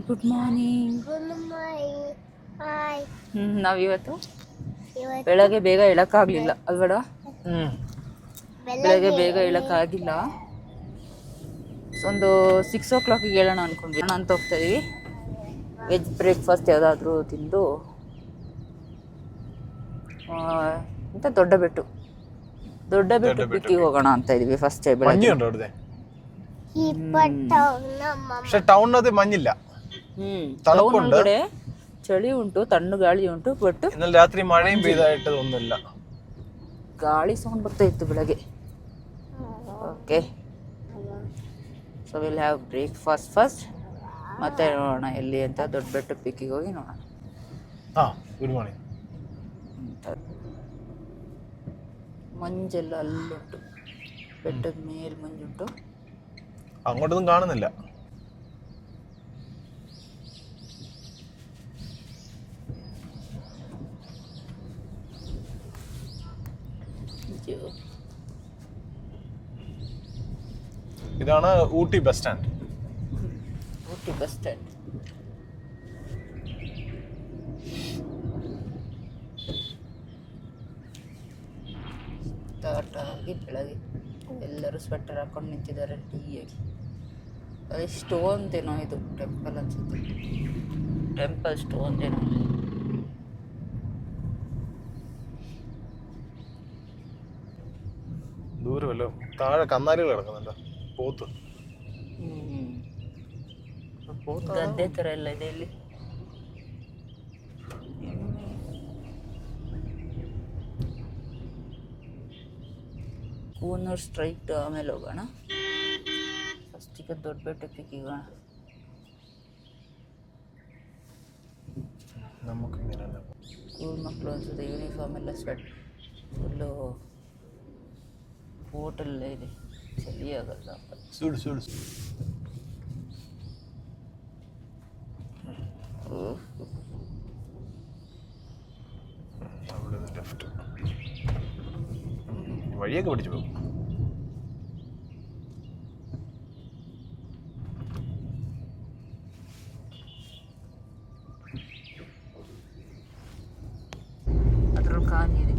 Good morning. Hi. ನಾವಿವತ್ತು ಬೆಳಗ್ಗೆ ಬೇಗ ಹೇಳೋಕ್ಕಾಗಲಿಲ್ಲ ಅಲ್ವಡ? ಬೆಳಗ್ಗೆ ಬೇಗ ಹೇಳೋಕ್ಕಾಗಿಲ್ಲ. ಒಂದು 6 o'clock ಹೇಳೋಣ ಅಂದ್ಕೊಂಡ್ವಿ. ಅಂತ ಹೋಗ್ತಾ ಇದೀವಿ. ವೆಜ್ ಬ್ರೇಕ್ಫಾಸ್ಟ್ ಯಾವುದಾದ್ರೂ ತಿಂದು ಅಂತ ದೊಡ್ಡ ಬೆಟ್ಟು ಪಿಕ್ಕಿಗೆ ಹೋಗೋಣ ಅಂತ ಇದೀವಿ. ಫಸ್ಟ್ ಬೆಳಗ್ಗೆ പക്ഷെ ടൗണിനകത്ത് മഞ്ഞില്ല. ಟೌನ್ ಒಳಗಡೆ ಚಳಿ ಉಂಟು, ತಣ್ಣು ಗಾಳಿ ಉಂಟು. ಬಟ್ ഇന്നലെ രാത്രി മഴയും പെയ്തായിട്ട് ഒന്നുമില്ല. ಗಾಳಿ ಸೌಂಡ್ ಬರ್ತಾ ಇತ್ತು ಬೆಳಗ್ಗೆ. Okay, so will have breakfast first, ಮತ್ತೆ ನೋಡೋಣ ಎಲ್ಲಿ ಅಂತ. ದೊಡ್ಡ ಬೆಟ್ಟ ಪಿಕ್ಕಿಗೆ ಹೋಗಿ ನೋಡೋಣ. Good morning. ಮಂಜೆಲ್ಲ ಅಲ್ಲುಂಟು, ಬೆಟ್ಟದ ಮೇಲೆ ಮಂಜುಂಟು. അങ്ങോട്ടൊന്നും കാണുന്നില്ല. ഇതാണ് Ooty bus stand. Ooty bus stand. ಸ್ಟಾರ್ಟಾಗಿ ಬೆಳಗ್ಗೆ ಎಲ್ಲರೂ ಸ್ವೆಟರ್ ಹಾಕೊಂಡು ನಿಂತಿದ್ದಾರೆ ಟೀಯಾಗಿ. ಅದೇ ಸ್ಟೋನ್ ಏನೋ ಇದು ಟೆಂಪಲ್ ಅನ್ಸುತ್ತೆ. ಟೆಂಪಲ್ ಸ್ಟೋನ್ ಏನೋ. ദൂരമല്ലോ. താഴെ കന്നാലികൾ കിടക്കുന്നുണ്ടോ? പോത്ത് ಗದ್ದೆ ಥರ ಎಲ್ಲ ಇದೆ ಇಲ್ಲಿ. ಕೂನೂರು ಸ್ಟ್ರೈಟ್ ಆಮೇಲೆ ಹೋಗೋಣ. ಫಸ್ಟಿಗೆ ದೊಡ್ಡ ಬೆಟ್ಟಕ್ಕೆ ಹೋಗೋಣ. ಸ್ಕೂಲ್ ಮಕ್ಕಳು ಅನ್ಸುತ್ತೆ. ಯೂನಿಫಾರ್ಮ್ ಎಲ್ಲ ಸ್ವೆಟ್ ಫುಲ್ಲು ಹೋಟೆಲ್ಲ ಇದೆ. ಚಳಿ ಆಗಲ್ಲ. ಸುಡು ಸುಡು. ലെഫ്റ്റ് വഴിയൊക്കെ പിടിച്ചു പോകും. ಅದ್ರಲ್ಲಿ ಕಾನಿದೆ.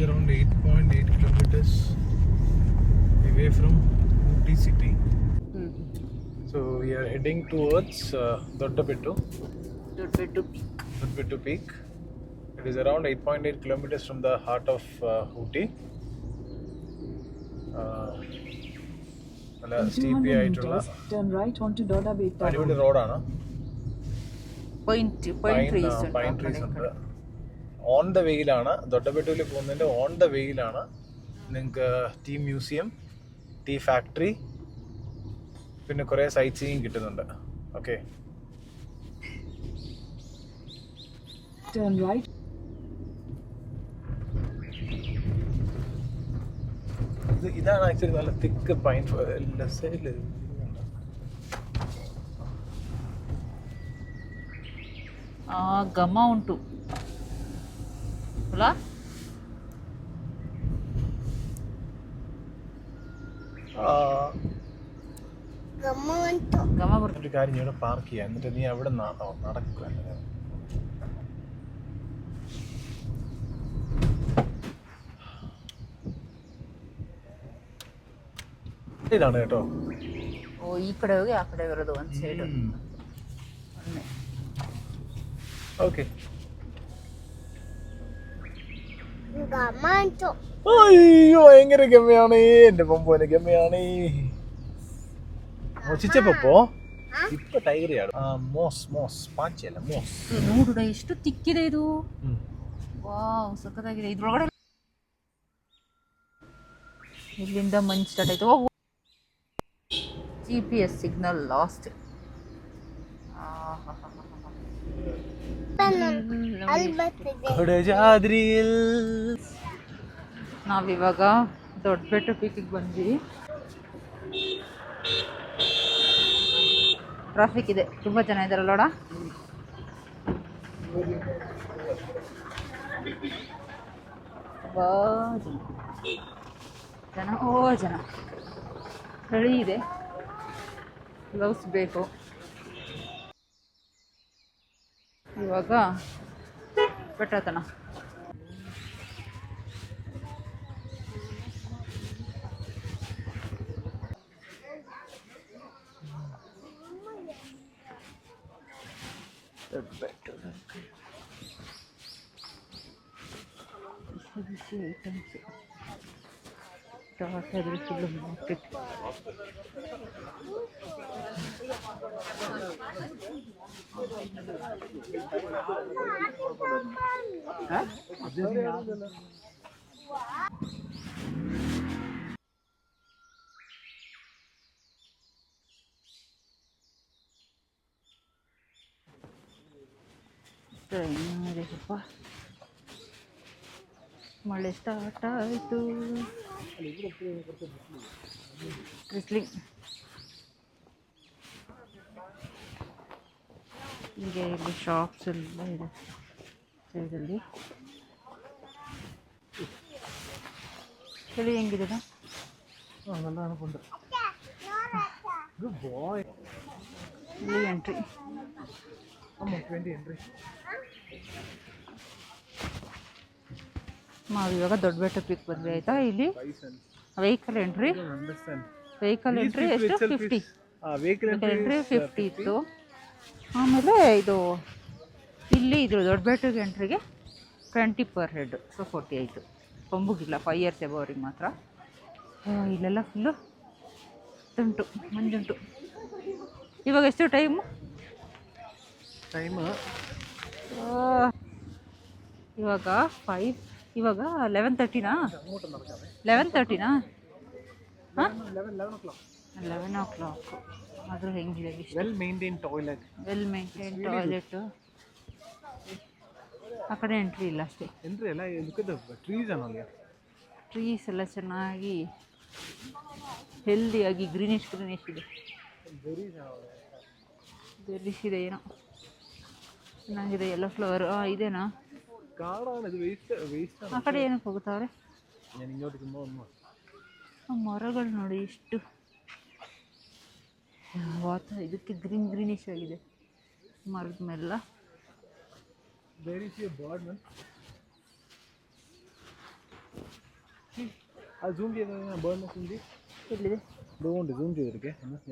Around 8.8 kilometers away from Ooty city. So we are heading towards Doddabettu Peak. It is around 8.8 kilometers from the heart of Ooty. steepy ആയിട്ടുള്ള turn right onto Doddabettu. അടിപൊളി റോഡാണ്. പൈൻ ട്രീസ് ഉണ്ട്. ഓൺ ദ വെയിലാണ്. ദൊഡ്ഡബെട്ടുവിൽ പോകുന്നതിൻ്റെ on the വെയിലാണ് നിങ്ങൾക്ക് tea museum, tea factory, പിന്നെ കുറേ സൈറ്റ് സീയിങ് കിട്ടുന്നുണ്ട്. ഓക്കെ, ഇതാണ് ആക്ച്വലി നല്ല തിക്ക് പൈൻ. ലെഫ്റ്റ് സൈഡിൽ ಘಮ ಉಂಟು. ഒരു കാര്യം ഇവിടെ പാർക്ക് ചെയ്യാം, എന്നിട്ട് നീ അവിടെ നടക്കുക. ഇതാണ് കേട്ടോ. ಓ, ಈ ಕಡೆ ಹೋಗಿ ಆ ಕಡೆ ಬರೋದು ಒಂದು ಸೈಡ್. ഓക്കെ. അയ്യോ, ഭയങ്കര ഗമയാണ് എന്റെ പൊമ്പോനെ, ഗമയാണ്. ಮೊಚಿಚೆಪಪ್ಪು ಇಪ್ಪ ಟೈಗರ್ ಯಾರು? ಮೋಸ್ ಪಾಚಿ ಅಲ್ಲ, ಮೋಸ್. ನೋಡುಡ ಎಷ್ಟು ತಿಕ್ಕಿದೆ ಇದು. ವಾವ್, ಸಖತ್ತಾಗಿದೆ. ಇದ್ರೊಳಗಡೆ ಇಲ್ಲಿಂದ ಮಂಜು ಸ್ಟಾರ್ಟ್ ಆಯ್ತು. GPS signal last. ನಾವಿವಾಗ ದೊಡ್ಡ ಬೆಟ್ಟ ಪೀಕಿಗೆ ಬಂದ್ವಿ. ಟ್ರಾಫಿಕ್ ಇದೆ, ತುಂಬ ಜನ ಇದ್ದಾರಲ್ಲ ನೋಡ. ಜನ ಜನ ಚಳಿ ಇದೆ, ಗ್ಲೌಸ್ ಬೇಕು. ಇವಾಗ ಬೆಟ್ಟತನ ಬಿಸಿ ಐಟಮ್ಸ್ ಟಾಟಾದ್ರೆ ಫುಲ್ಲು ಮಾರ್ಕೆಟ್. ಸ್ವಲ್ಪ ಮಳೆ ಸ್ಟಾರ್ಟ್ ಆಯಿತು. ಕ್ರಿಸ್ಲಿಂಗ್ ಹೀಗೆ ಇಲ್ಲಿ ಶಾಪ್ಸ್ ಎಲ್ಲ ಇದೆ ಸೈಡಲ್ಲಿ. ಚಳಿ ಹೆಂಗಿದೆ? ಇಲ್ಲಿ ಎಂಟ್ರಿ ನಾವು ಇವಾಗ ದೊಡ್ಡ ಬೆಟ್ಟ ಪಿಕ್ ಬಂದ್ವಿ ಆಯಿತಾ. ಇಲ್ಲಿ ವೆಹಿಕಲ್ ಎಂಟ್ರಿ ಎಷ್ಟು 50 ಎಂಟ್ರಿ 50 ಇತ್ತು. ಆಮೇಲೆ ಇದು ಇಲ್ಲಿ ಇದ್ರ ದೊಡ್ಡ ಬೆಟ್ಟಕ್ಕೆ ಎಂಟ್ರಿಗೆ 20 ಪರ್ ಹೆಡ್, ಸೊ 40 ಆಯಿತು. ಕೊಂಬುಗಿಲ್ಲ, 5 ಇಯರ್ಸ್ ಎಬೋ ಅವ್ರಿಗೆ ಮಾತ್ರ. ಇಲ್ಲೆಲ್ಲ ಫುಲ್ಲು ತುಂಟು ಮಂಜುಂಟು. ಇವಾಗ ಎಷ್ಟು ಟೈಮು? ಇವಾಗ 11:30ನಾ? 11:30ನಾ? ಹಾಂ 11 o'clock. ಆದರೂ ಹೆಂಗಿದೆ? Well maintain toilet. ಆ ಕಡೆ ಎಂಟ್ರಿ ಇಲ್ಲ ಅಷ್ಟೇ. ಟ್ರೀಸ್ ಎಲ್ಲ ಚೆನ್ನಾಗಿ ಹೆಲ್ದಿಯಾಗಿ ಗ್ರೀನಿಶ್ ಇದೆ. ಬೆರೀಸ್ ಇದೆ, ಏನೋ ಚೆನ್ನಾಗಿದೆ. ಎಲ್ಲ ಫ್ಲವರ್ ಇದೇನಾ? ಆ ಕಡೆ ಏನಕ್ಕೆ ಹೋಗುತ್ತವ್ರೆ? ಮರಗಳು ನೋಡಿ ಎಷ್ಟು ಇದಕ್ಕೆ ಗ್ರೀನಿಶ್ ಆಗಿದೆ ಮರದ ಮೇಲೆಲ್ಲ.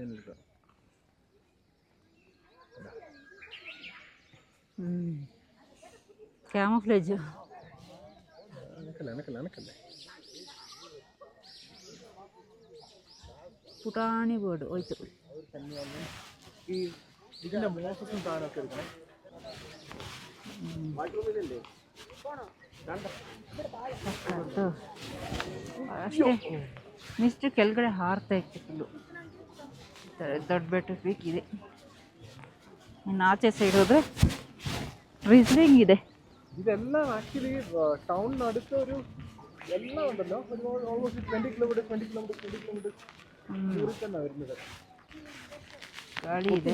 ಎಲ್ಲಿದೆ? ಕ್ಯಾಮೋಫ್ಲೇಜ್. ಪುಟಾಣಿ ಬೋರ್ಡ್ ಹೋಯ್ತು. ಅಷ್ಟೇ ಮಿಸ್ಟ್ ಕೆಳಗಡೆ ಹಾರ್ತಾ ಇತ್ತು ಫುಲ್ಲು. ದೊಡ್ಡ ಬೆಟ್ಟ ಪೀಕ್ ಇದೆ. ಇನ್ನು ಆಚೆ ಸೈಡ್ ಹೋದ್ರೆ ರಿಸ್ಲಿಂಗ್ ಇದೆ. ಇದೆಲ್ಲ ಆಕ್ಚುಲಿ ಟೌನ್ ನಡುತ್ತ ഒരു ಎಲ್ಲ ഉണ്ടല്ലോ, ഓൾമോസ്റ്റ് 20 കിലോമീറ്റർ ദൂരത്താണ് വരുന്നത്. ಗಾಳಿ ಇದೆ.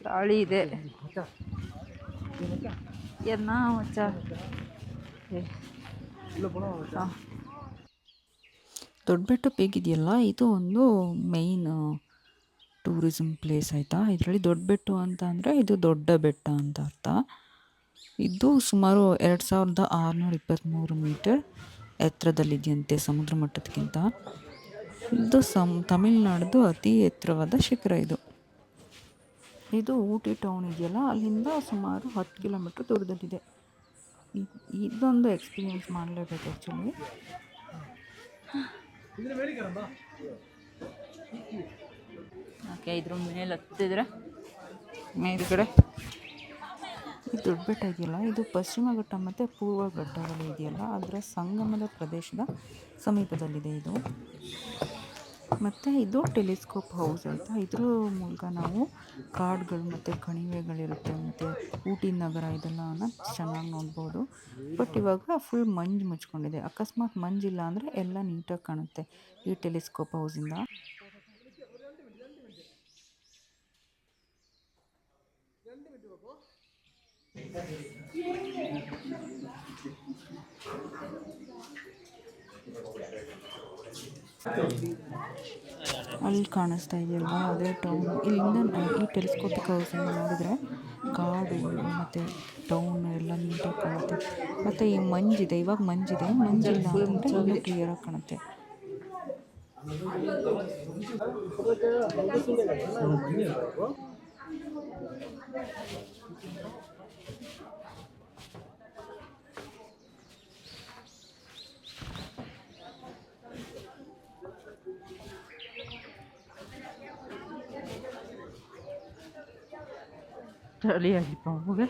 ಗಾಳಿ ಇದೆ. ಏನ ಮಚ್ಚ? ದೊಡ್ಡಬೆಟ್ಟ ಪೀಕ್ ಇದೆಯಲ್ಲ, ಇದು ಒಂದು ಮೈನ್ ಟೂರಿಸಮ್ ಪ್ಲೇಸ್ ಆಯಿತಾ. ಇದರಲ್ಲಿ ದೊಡ್ಡಬೆಟ್ಟು ಅಂತ ಅಂದರೆ ಇದು ದೊಡ್ಡ ಬೆಟ್ಟ ಅಂತ ಅರ್ಥ. ಇದು ಸುಮಾರು 2623 ಮೀಟರ್ ಎತ್ತರದಲ್ಲಿದೆಯಂತೆ ಸಮುದ್ರ ಮಟ್ಟದಕ್ಕಿಂತ. ಇದು ತಮಿಳುನಾಡ್ದು ಅತಿ ಎತ್ತರವಾದ ಶಿಖರ ಇದು. ಇದು ಊಟಿ ಟೌನ್ ಇದೆಯಲ್ಲ, ಅಲ್ಲಿಂದ ಸುಮಾರು 10 ಕಿಲೋಮೀಟ್ರ್ ದೂರದಲ್ಲಿದೆ. ಇದೊಂದು ಎಕ್ಸ್ಪೀರಿಯೆನ್ಸ್ ಮಾಡಲೇಬೇಕು ಆ್ಯಕ್ಚುಲಿ. ಓಕೆ, ಇದ್ರ ಮೇಲೆ ಹತ್ತಿದ್ರೆ ಮೇಲ್ಗಡೆ ಈ ದೊಡ್ಡ ಬೆಟ್ಟ ಇದೆಯಲ್ಲ, ಇದು ಪಶ್ಚಿಮ ಘಟ್ಟ ಮತ್ತು ಪೂರ್ವ ಘಟ್ಟಗಳು ಇದೆಯಲ್ಲ ಅದರ ಸಂಗಮದ ಪ್ರದೇಶದ ಸಮೀಪದಲ್ಲಿದೆ ಇದು. ಮತ್ತು ಇದು ಟೆಲಿಸ್ಕೋಪ್ ಹೌಸ್ ಆಯಿತಾ. ಇದ್ರ ಮೂಲಕ ನಾವು ಕಾಡುಗಳು ಮತ್ತು ಕಣಿವೆಗಳಿರುತ್ತೆ ಮತ್ತು ಊಟಿ ನಗರ ಇದೆಲ್ಲ ಚೆನ್ನಾಗಿ ನೋಡ್ಬೋದು. ಬಟ್ ಇವಾಗ ಫುಲ್ ಮಂಜು ಮುಚ್ಕೊಂಡಿದೆ. ಅಕಸ್ಮಾತ್ ಮಂಜಿಲ್ಲ ಅಂದರೆ ಎಲ್ಲ ನೀಟಾಗಿ ಕಾಣುತ್ತೆ ಈ ಟೆಲಿಸ್ಕೋಪ್ ಹೌಸಿಂದ. ಅಲ್ಲಿ ಕಾಣಿಸ್ತಾ ಇದೆಯಲ್ವಾ ಅದೇ ಟೌನ್. ಇಲ್ಲಿಂದ ಈ ಟೆಲಿಸ್ಕೋಪಿಕ್ ಹೌಸಿಂದ ನೋಡಿದ್ರೆ ಕಾಡು ಮತ್ತು ಟೌನ್ ಎಲ್ಲ ನೀಟಾಗಿ ಕಾಣುತ್ತೆ. ಮತ್ತು ಈ ಮಂಜಿದೆ, ಇವಾಗ ಮಂಜಿದೆ, ಮಂಜಿಲ್ಲ ಅಂದರೆ ಇನ್ನೂ ಕ್ಲಿಯರಾಗಿ ಕಾಣುತ್ತೆ. ಚಳಿಯಾಗಿಪ್ಪ ಹೋಗಿ.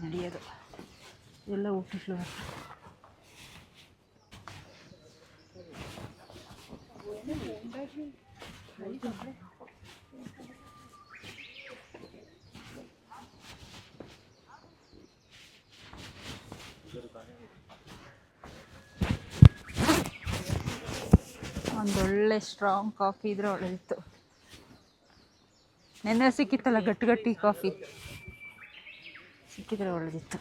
ನಡೆಯೋದು ಎಲ್ಲ ಊಟ ಫ್ಲವರ್. ಒಂದೊಳ್ಳೆ ಸ್ಟ್ರಾಂಗ್ ಕಾಫಿ ಇದ್ರೆ ಒಳ್ಳೆದಿತ್ತು. ನೆನ್ನೆ ಸಿಕ್ಕಿತ್ತಲ್ಲ ಗಟ್ಟಿ ಗಟ್ಟಿ ಕಾಫಿ, ಸಿಕ್ಕಿದ್ರೆ ಒಳ್ಳೆದಿತ್ತು.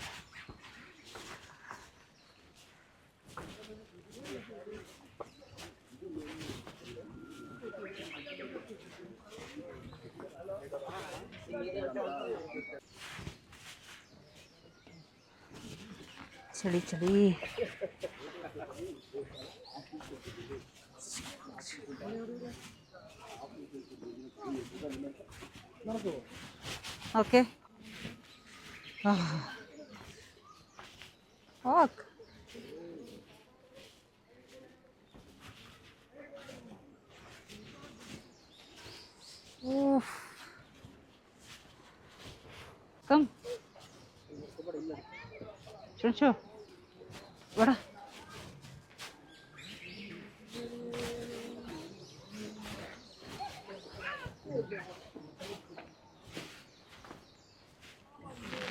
ಚಳಿ ಚಳಿ. Okay walk. ಕಮ್ ಶುಂಶು ಬಡ.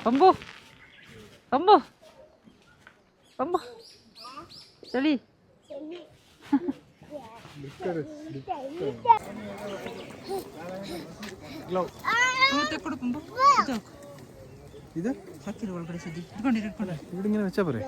ಬಂಬು ಬಂಬು ಬಂಬು ಚಳಿ. ಕೊಡು ಬಂಬು. ಇದು ಹಾಕಿರು ಒಳಗಡೆ ಸದ್ದಿ ಇಟ್ಕೊಂಡಿರು ಇಟ್ಕೊಂಡು ಇವಿಡಿಂಗೆ വെച്ചാ പോരെ.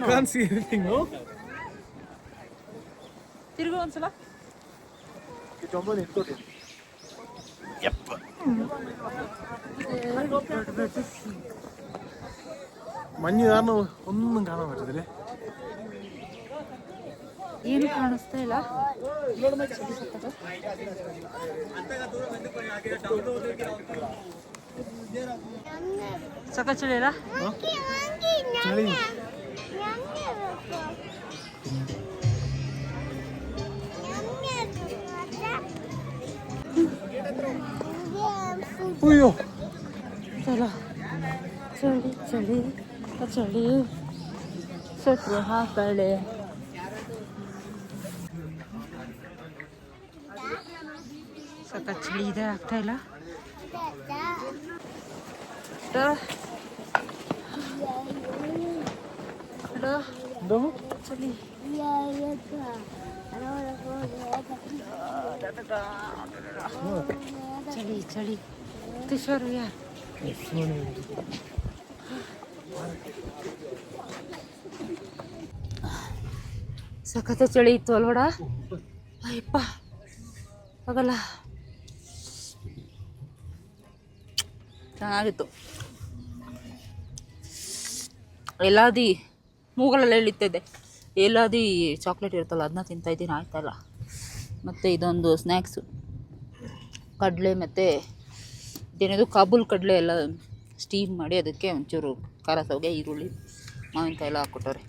Can't see anything, no? ತಿರುಗು ಒಂದ್ಸಲ. മഞ്ഞ് കാരണം ഒന്നും കാണാൻ പറ്റത്തില്ലേ. ಏನು ಕಾಣಿಸ್ತಾ ಇಲ್ಲ. ಸಕ ಚಳಿ ಅಲ್ಲ. ಚಳಿ. ಅಯ್ಯೋ ಚಲ ಚಳಿ ಚಳಿ ಚಳಿ ಸತ್ವ ಹಾಕಳೆ. ಸಖತ್ ಚಳಿ ಇದೆ, ಆಗ್ತಾ ಇಲ್ಲ. ಚಳಿ ಚಳಿ ಚಳಿ ತುಷಾರು ಯಾರು ಸಖತ್ ಚಳಿ ಇತ್ತು ಅಲ್ವಡ. ಅಯ್ಯಪ್ಪ ಆಗಲ್ಲ. ಚೆನ್ನಾಗಿತ್ತು. ಎಲ್ಲಾದಿ ಮೂಗಲೆಲ್ಲ ಇಳಿತಿದೆ. ಎಲ್ಲಾದಿ ಚಾಕ್ಲೇಟ್ ಇರುತ್ತಲ್ಲ ಅದನ್ನ ತಿಂತಾಯಿದ್ದೀನಿ, ಆಯ್ತಲ್ಲ. ಮತ್ತು ಇದೊಂದು ಸ್ನ್ಯಾಕ್ಸು, ಕಡಲೆ ಮತ್ತು ಇದೇನಿದು ಕಾಬೂಲ್ ಕಡಲೆ ಎಲ್ಲ ಸ್ಟೀಮ್ ಮಾಡಿ ಅದಕ್ಕೆ ಒಂಚೂರು ಖಾರ ಸೌಗೆ, ಈರುಳ್ಳಿ, ಮಾವಿನಕಾಯಿ ಎಲ್ಲ ಹಾಕ್ಕೊಟ್ಟವ್ರೆ.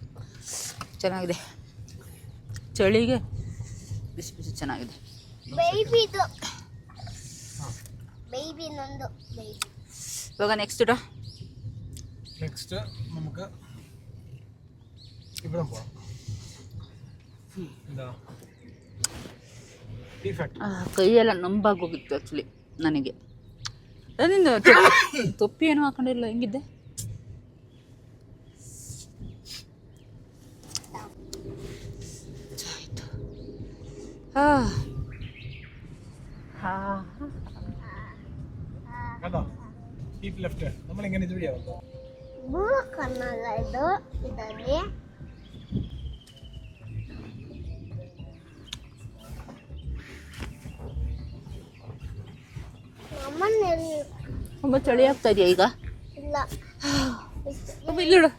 ಚೆನ್ನಾಗಿದೆ, ಚಳಿಗೆ ಬಿಸಿ ಬಿಸಿ ಚೆನ್ನಾಗಿದೆ. ಬೇಬಿದು ಬೇಬಿ ನಂದು ಬೇಬಿ. ಇವಾಗ ನೆಕ್ಸ್ಟ್ നെക്സ്റ്റ് നമുക്ക് ഇവിടെ പോവാം. എന്താ ಟೀ ಫ್ಯಾಕ್ಟ್ರಿ. ಕೈಯೆಲ್ಲ ನಂಬಾಗೋಗಿತ್ತು ಆ್ಯಕ್ಚುಲಿ ನನಗೆ. ಅದರಿಂದ ತೊಪ್ಪಿ ಏನೂ ಹಾಕೊಂಡಿರಲಿಲ್ಲ, ಹೆಂಗಿದ್ದೆ. കണ്ടോ കീപ് ലെഫ്റ്റ്. നമ്മൾ എങ്ങനെ ഇത് വഴിയാ വന്നത്? ಮೂರು ಕಣ್ಣಲ್ಲ ಇದು ಇದರಲ್ಲಿ. ನಮ್ಮನ್ನೆಲ್ಲಿ ತುಂಬ ಚಳಿ ಆಗ್ತಾ ಇದೆಯಾ ಈಗ? ಇಲ್ಲ ಇಲ್ಲಿಡು.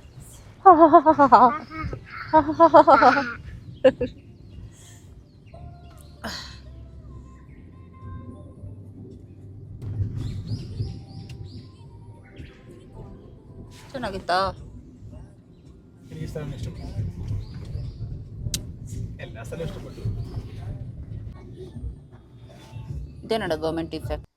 ಚೆನ್ನಾಗಿತ್ತಾ? എനിക്ക് ഈ സ്ഥലം ഇഷ്ടപ്പെട്ടു, എല്ലാ സ്ഥലവും ഇഷ്ടപ്പെട്ടു. ಇದೇನಡ ಗೌರ್ಮೆಂಟ್ ಇಫೆಕ್ಟ್.